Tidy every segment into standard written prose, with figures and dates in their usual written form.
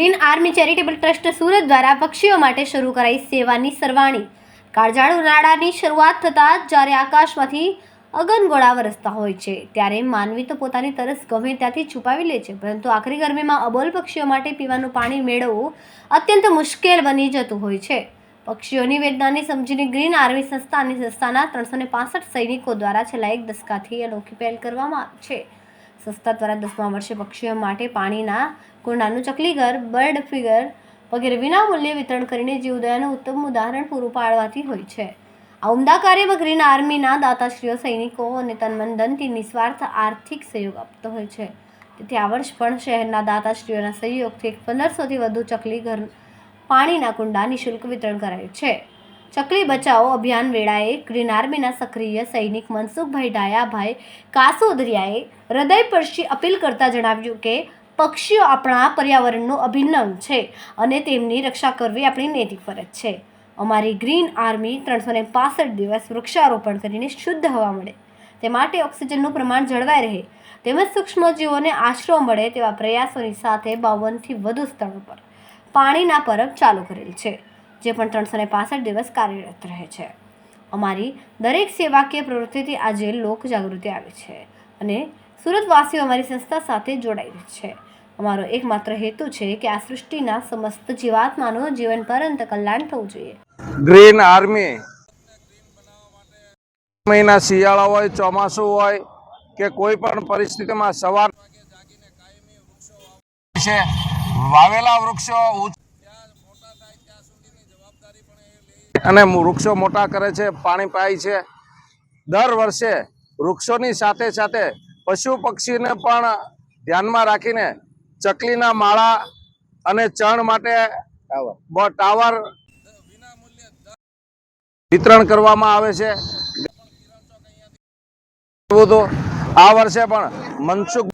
Green army charitable trust Surat દ્વારા પક્ષીઓ માટે શરૂ કરાઈ સેવાની સરવાણી। કાળઝાળ ઉનાળાની શરૂઆત થતાં જ્યારે આકાશમાંથી અગનગોળા વરસતા હોય છે ત્યારે માનવી તો પોતાની તરસ ગમે ત્યાંથી છુપાવી લે છે, પરંતુ આખરી ગરમીમાં અબોલ પક્ષીઓ માટે પીવાનું પાણી મેળવવું અત્યંત મુશ્કેલ બની જતું હોય છે। પક્ષીઓની વેદનાને સમજીને ગ્રીન આર્મી સંસ્થા અને સંસ્થાના 365 સૈનિકો દ્વારા છેલ્લા એક દશકાથી અનોખી પહેલ કરવામાં આવી છે। સંસ્થા દ્વારા 10મા વર્ષે પક્ષીઓ માટે પાણીના કુંડાનું ચકલીઘર, બર્ડ ફીડર વગેરે વિનામૂલ્યે વિતરણ કરીને જીવદયાનું ઉત્તમ ઉદાહરણ પૂરું પાડવાતી હોય છે। આ ઉમદા કાર્યમાં ગ્રીન આર્મીના દાતાશ્રીઓ સૈનિકો અને તન ધનથી નિસ્વાર્થ આર્થિક સહયોગ આપતો હોય છે। તેથી આ વર્ષ પણ શહેરના દાતાશ્રીઓના સહયોગથી 1500થી વધુ ચકલીઘર પાણીના કુંડા નિઃશુલ્ક વિતરણ કરાયું છે। ચકલી બચાવો અભિયાન વેળાએ ગ્રીન આર્મીના સક્રિય સૈનિક મનસુખભાઈ ડાયાભાઈ કાસોદરિયાએ હૃદયસ્પર્શી અપીલ કરતા જણાવ્યું કે પક્ષીઓ આપણા પર્યાવરણનું અભિન્ન અંગ છે અને તેમની રક્ષા કરવી આપણી નૈતિક ફરજ છે। અમારી ગ્રીન આર્મી 365 દિવસ વૃક્ષારોપણ કરીને શુદ્ધ હવા મળે તે માટે ઓક્સિજનનું પ્રમાણ જળવાઈ રહે તેમજ સૂક્ષ્મજીવોને આશરો મળે તેવા પ્રયાસોની સાથે 52થી વધુ સ્થળો પર પાણીના પરબ ચાલુ કરેલ છે, જે પણ 365 દિવસ કાર્યરત રહે છે। અમારી દરેક સેવાકીય પ્રવૃત્તિથી આજે લોક જાગૃતિ આવે છે અને સુરતવાસીઓ અમારી સંસ્થા સાથે જોડાઈ રહે છે। અમારો એકમાત્ર હેતુ છે કે આ સૃષ્ટિના સમસ્ત જીવાત્માનું જીવન પર્યંત કલ્યાણ થવું જોઈએ। ગ્રીન આર્મી મહિના શિયાળા હોય, ચોમાસું હોય કે કોઈ પણ પરિસ્થિતિમાં સવાર છે વાવેલા વૃક્ષો અને વૃક્ષો મોટા કરે છે, પાણી પાય છે। દર વર્ષે વૃક્ષોની સાથે સાથે પશુ પક્ષીને પણ ધ્યાનમાં રાખીને ચકલીના માળા અને ચણ માટે ટાવર વિતરણ કરવામાં આવે છે। આ વર્ષે પણ મનસુખ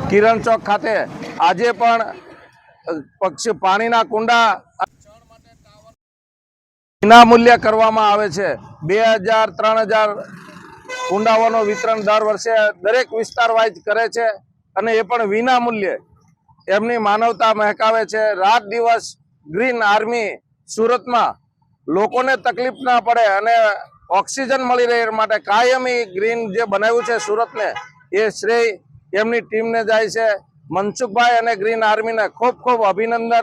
કિરણ ચોક ખાતે આજે પણ પક્ષી પાણીના કુંડા વિનામૂલ્ય કરવામાં આવે છે। 2000-3000 કુંડાઓનું વિતરણ દર વર્ષે દરેક વિસ્તાર વાઇઝ કરે છે અને એ પણ વિનામૂલ્યે એમની માનવતા મહેકાવે છે। રાત દિવસ ગ્રીન આર્મી સુરતમાં લોકોને તકલીફ ના પડે અને ઓક્સિજન મળી રહે એ માટે કાયમી ગ્રીન જે બનાવ્યું છે સુરતને, એ શ્રેય એમની ટીમને જાય છે। મનસુખભાઈ અને ગ્રીન આર્મીને ખૂબ ખૂબ અભિનંદન।